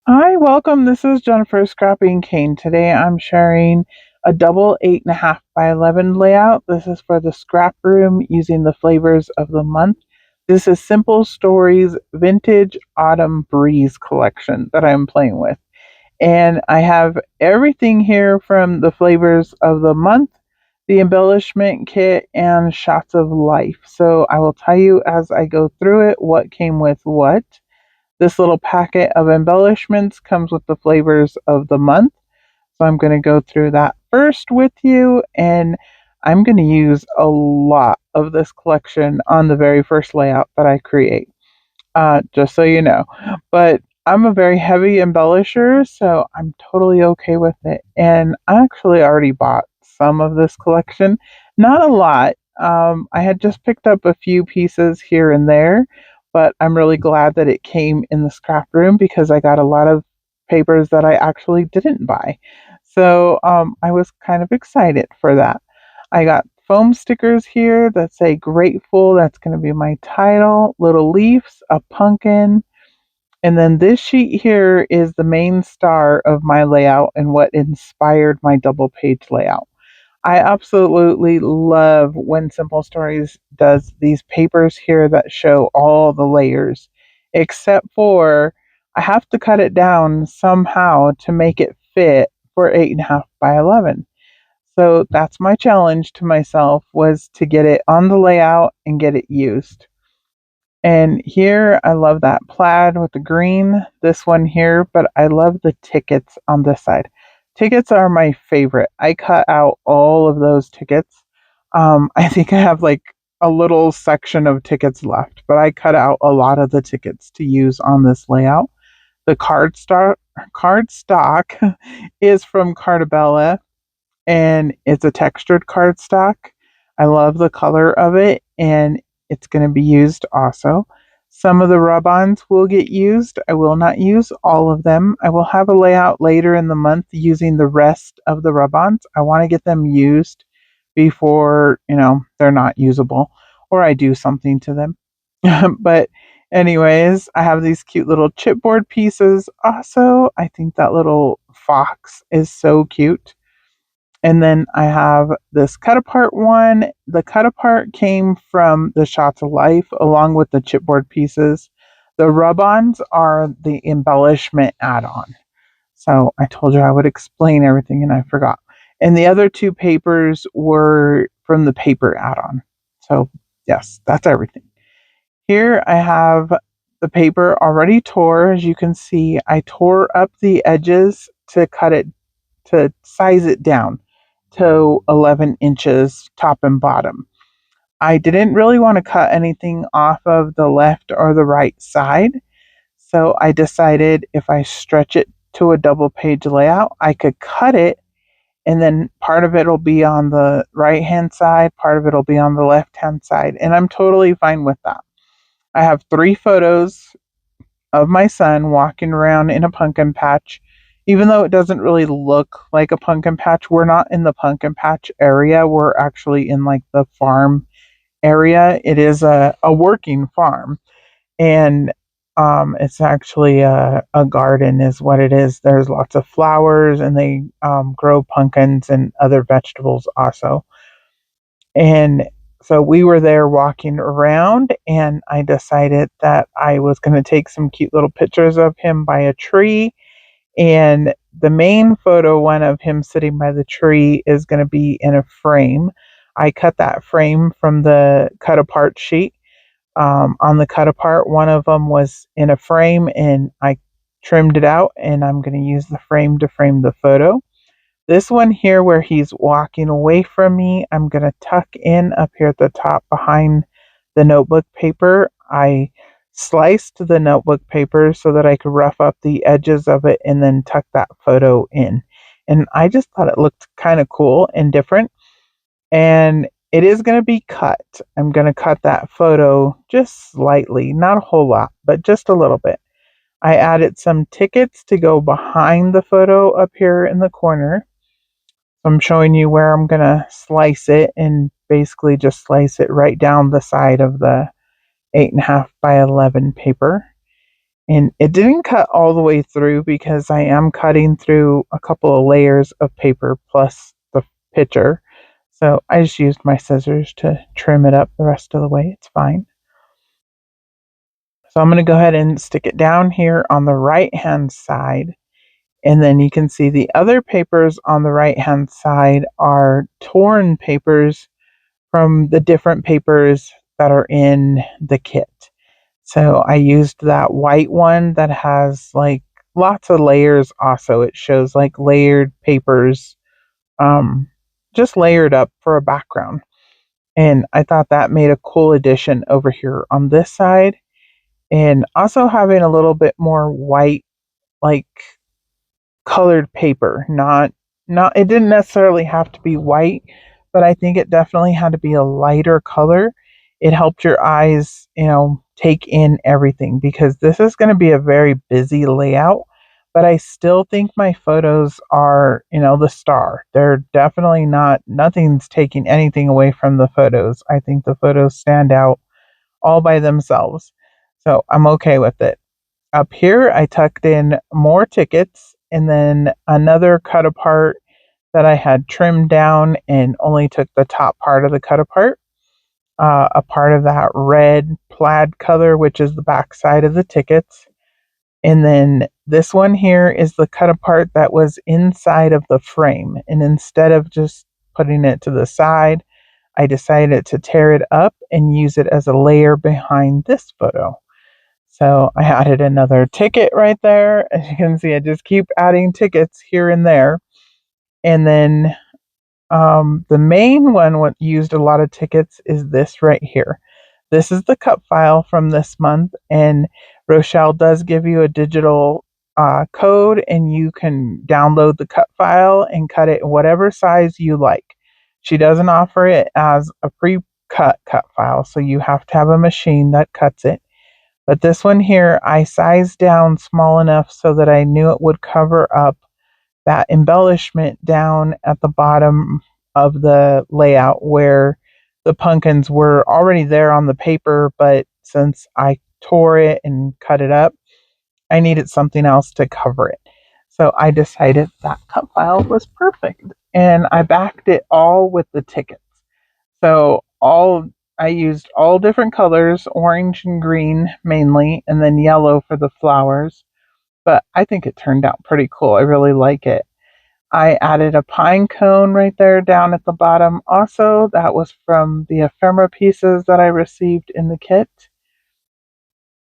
Hi, welcome. This is Jennifer Scrapping Cane. Today I'm sharing a double 8.5 by 11 layout. This is for the scrap room using the flavors of the month. This is Simple Stories Vintage Autumn Breeze collection that I'm playing with. And I have everything here from the flavors of the month, the embellishment kit, and shots of life. So I will tell you as I go through it what came with what. This little packet of embellishments comes with the flavors of the month. So I'm going to go through that first with you, and I'm going to use a lot of this collection on the very first layout that I create, just so you know. But I'm a very heavy embellisher, so I'm totally okay with it. And I actually already bought some of this collection, not a lot. I had just picked up a few pieces here and there, but I'm really glad that it came in the scrap room because I got a lot of papers that I actually didn't buy. So I was kind of excited for that. I got foam stickers here that say grateful. That's going to be my title. Little leaves, a pumpkin. And then this sheet here is the main star of my layout and what inspired my double page layout. I absolutely love when Simple Stories does these papers here that show all the layers, except for I have to cut it down somehow to make it fit for 8.5 by 11. So that's my challenge to myself, was to get it on the layout and get it used. And here I love that plaid with the green, this one here, but I love the tickets on this side. Tickets are my favorite. I cut out all of those tickets. I think I have like a little section of tickets left, but I cut out a lot of the tickets to use on this layout. The cardstock is from Cartabella, and it's a textured cardstock. I love the color of it, and it's going to be used also. Some of the rub-ons will get used. I will not use all of them. I will have a layout later in the month using the rest of the rub-ons. I want to get them used before, they're not usable or I do something to them. But anyways, I have these cute little chipboard pieces. Also, I think that little fox is so cute. And then I have this cut apart one. The cut apart came from the Shots of Life along with the chipboard pieces. The rub ons are the embellishment add on. So I told you I would explain everything and I forgot. And the other two papers were from the paper add on. So, yes, that's everything. Here I have the paper already tore. As you can see, I tore up the edges to cut it, to size it down to 11 inches top and bottom. I didn't really want to cut anything off of the left or the right side, so I decided if I stretch it to a double page layout, I could cut it, and then part of it will be on the right hand side, part of it will be on the left hand side, and I'm totally fine with that. I have 3 photos of my son walking around in a pumpkin patch. Even though it doesn't really look like a pumpkin patch, we're not in the pumpkin patch area. We're actually in like the farm area. It is a working farm, and it's actually a garden, is what it is. There's lots of flowers, and they grow pumpkins and other vegetables also. And so we were there walking around, and I decided that I was going to take some cute little pictures of him by a tree. And the main photo one of him sitting by the tree is going to be in a frame. I cut that frame from the cut apart sheet. On the cut apart, one of them was in a frame, and I trimmed it out, and I'm going to use the frame to frame the photo. This one here where he's walking away from me, I'm going to tuck in up here at the top behind the notebook paper. I sliced the notebook paper so that I could rough up the edges of it and then tuck that photo in. And I just thought it looked kind of cool and different. And it is going to be cut. I'm going to cut that photo just slightly, not a whole lot, but just a little bit. I added some tickets to go behind the photo up here in the corner. I'm showing you where I'm going to slice it, and basically just slice it right down the side of the 8.5 by 11 paper. And it didn't cut all the way through because I am cutting through a couple of layers of paper plus the picture. So I just used my scissors to trim it up the rest of the way. It's fine. So I'm going to go ahead and stick it down here on the right hand side. And then you can see the other papers on the right hand side are torn papers from the different papers that are in the kit. So I used that white one that has like lots of layers also. It shows like layered papers, um, just layered up for a background. And I thought that made a cool addition over here on this side. And also having a little bit more white, like colored paper, not it didn't necessarily have to be white, but I think it definitely had to be a lighter color. It helped your eyes, take in everything because this is going to be a very busy layout, but I still think my photos are, the star. They're definitely not nothing's taking anything away from the photos. I think the photos stand out all by themselves. So, I'm okay with it. Up here, I tucked in more tickets and then another cut apart that I had trimmed down and only took the top part of the cut apart. A part of that red plaid color, which is the back side of the tickets. And then this one here is the cut apart that was inside of the frame. And instead of just putting it to the side, I decided to tear it up and use it as a layer behind this photo. So I added another ticket right there. As you can see, I just keep adding tickets here and there. And then the main one what used a lot of tickets is this right here. This is the cut file from this month, and Rochelle does give you a digital code, and you can download the cut file and cut it in whatever size you like. She doesn't offer it as a pre-cut cut file, so you have to have a machine that cuts it. But this one here, I sized down small enough so that I knew it would cover up that embellishment down at the bottom of the layout where the pumpkins were already there on the paper, but since I tore it and cut it up, I needed something else to cover it. So I decided that cut file was perfect. And I backed it all with the tickets. So all I used all different colors, orange and green mainly, and then yellow for the flowers. But I think it turned out pretty cool. I really like it. I added a pine cone right there down at the bottom. Also, that was from the ephemera pieces that I received in the kit.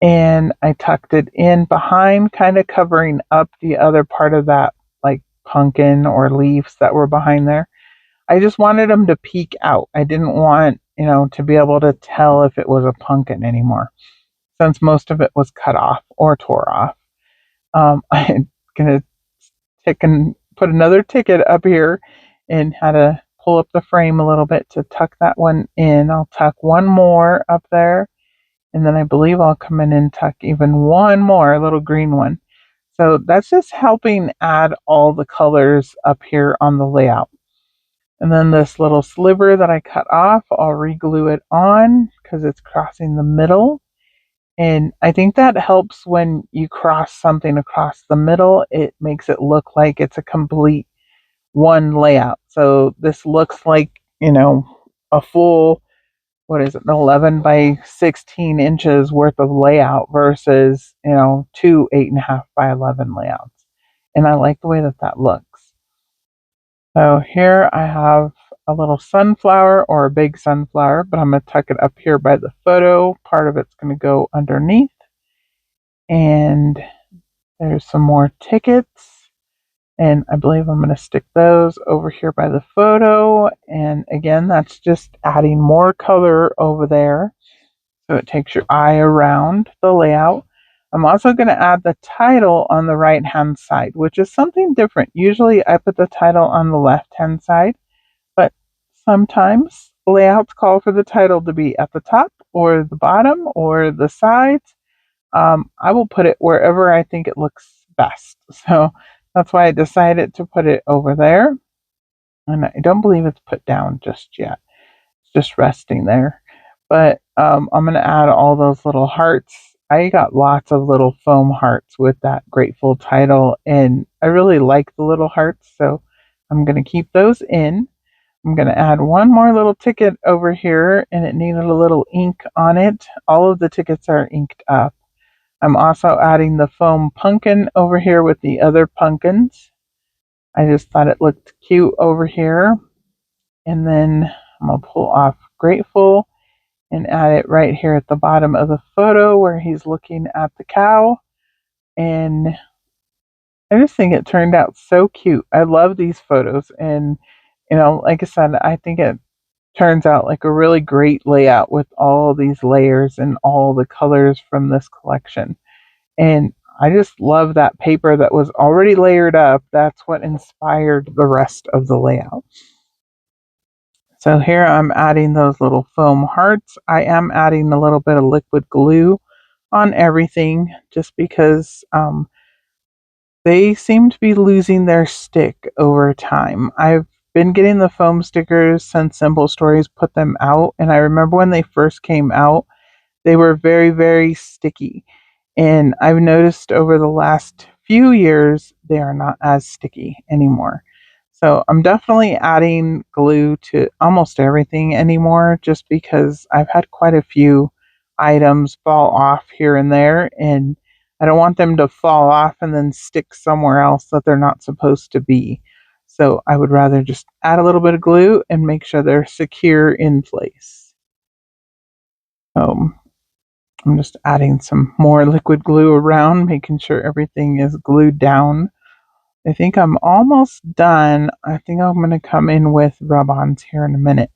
And I tucked it in behind, kind of covering up the other part of that, like pumpkin or leaves that were behind there. I just wanted them to peek out. I didn't want, to be able to tell if it was a pumpkin anymore, since most of it was cut off or tore off. I'm gonna tick and put another ticket up here and had to pull up the frame a little bit to tuck that one in. I'll tuck one more up there, and then I believe I'll come in and tuck even one more, a little green one. So that's just helping add all the colors up here on the layout. And then this little sliver that I cut off, I'll re-glue it on because it's crossing the middle. And I think that helps when you cross something across the middle. It makes it look like it's a complete one layout. So this looks like, a full, what is it, 11 by 16 inches worth of layout versus, two 8.5 by 11 layouts. And I like the way that that looks. So here I have a little sunflower or a big sunflower, but I'm going to tuck it up here by the photo. Part of it's going to go underneath. And there's some more tickets. And I believe I'm going to stick those over here by the photo. And again, that's just adding more color over there. So it takes your eye around the layout. I'm also going to add the title on the right hand side, which is something different. Usually I put the title on the left hand side, but sometimes layouts call for the title to be at the top or the bottom or the sides. I will put it wherever I think it looks best. So that's why I decided to put it over there. And I don't believe it's put down just yet. It's just resting there. But I'm going to add all those little hearts I got lots of little foam hearts with that grateful title, and I really like the little hearts, so I'm going to keep those in. I'm going to add one more little ticket over here, and it needed a little ink on it. All of the tickets are inked up. I'm also adding the foam pumpkin over here with the other pumpkins. I just thought it looked cute over here. And then I'm going to pull off Grateful and add it right here at the bottom of the photo where he's looking at the cow. And I just think it turned out so cute. I love these photos. And, like I said, I think it turns out like a really great layout with all these layers and all the colors from this collection. And I just love that paper that was already layered up. That's what inspired the rest of the layout. So here I'm adding those little foam hearts. I am adding a little bit of liquid glue on everything just because they seem to be losing their stick over time. I've been getting the foam stickers since Simple Stories put them out, and I remember when they first came out, they were very, very sticky. And I've noticed over the last few years, they are not as sticky anymore. So I'm definitely adding glue to almost everything anymore just because I've had quite a few items fall off here and there, and I don't want them to fall off and then stick somewhere else that they're not supposed to be. So I would rather just add a little bit of glue and make sure they're secure in place. I'm just adding some more liquid glue around, making sure everything is glued down. I think I'm almost done. I think I'm going to come in with rub-ons here in a minute.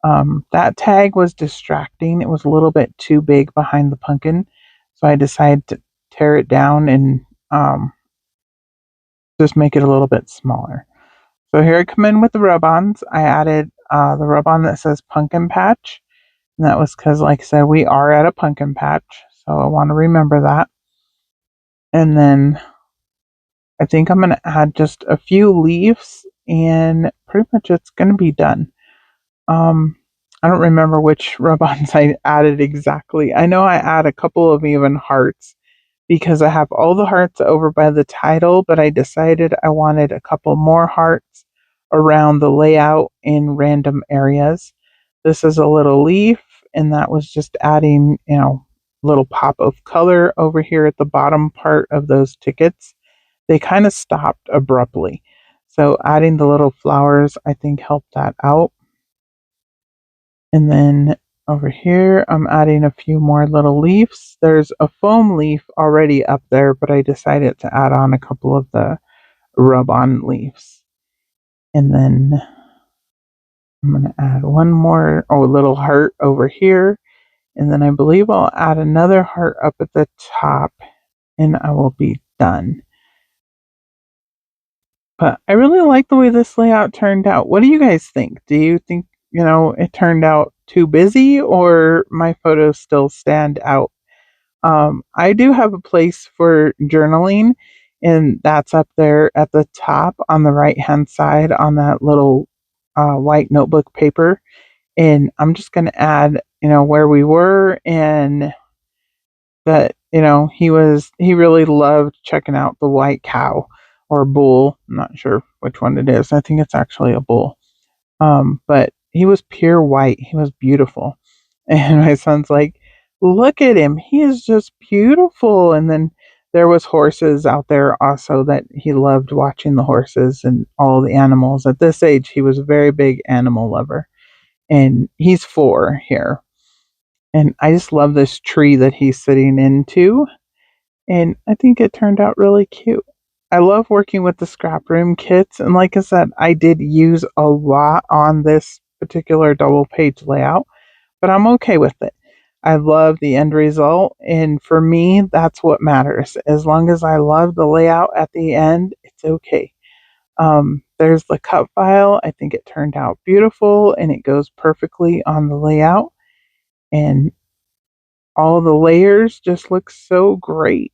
That tag was distracting. It was a little bit too big behind the pumpkin, so I decided to tear it down and just make it a little bit smaller. So here I come in with the rub-ons. I added the rub-on that says pumpkin patch. And that was because, like I said, we are at a pumpkin patch, so I want to remember that. And then I think I'm going to add just a few leaves, and pretty much it's going to be done. I don't remember which rub-ons I added exactly. I know I add a couple of even hearts because I have all the hearts over by the title, but I decided I wanted a couple more hearts around the layout in random areas. This is a little leaf, and that was just adding, little pop of color over here at the bottom part of those tickets. They kind of stopped abruptly. So adding the little flowers, I think, helped that out. And then over here, I'm adding a few more little leaves. There's a foam leaf already up there, but I decided to add on a couple of the rub-on leaves. And then I'm going to add one more little heart over here. And then I believe I'll add another heart up at the top, and I will be done. But I really like the way this layout turned out. What do you guys think? Do you think, it turned out too busy, or my photos still stand out? I do have a place for journaling, and that's up there at the top on the right hand side on that little white notebook paper. And I'm just going to add, where we were, and that, he really loved checking out the white cow or bull. I'm not sure which one it is. I think it's actually a bull. But he was pure white. He was beautiful. And my son's like, look at him. He is just beautiful. And then there was horses out there also that he loved watching the horses and all the animals. At this age, he was a very big animal lover. And he's 4 here. And I just love this tree that he's sitting into. And I think it turned out really cute. I love working with the Scraproom kits. And like I said, I did use a lot on this particular double page layout, but I'm okay with it. I love the end result. And for me, that's what matters. As long as I love the layout at the end, it's okay. There's the cut file. I think it turned out beautiful and it goes perfectly on the layout. And all the layers just look so great.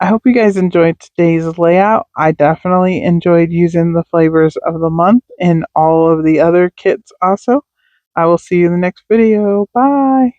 I hope you guys enjoyed today's layout. I definitely enjoyed using the flavors of the month and all of the other kits also. I will see you in the next video. Bye.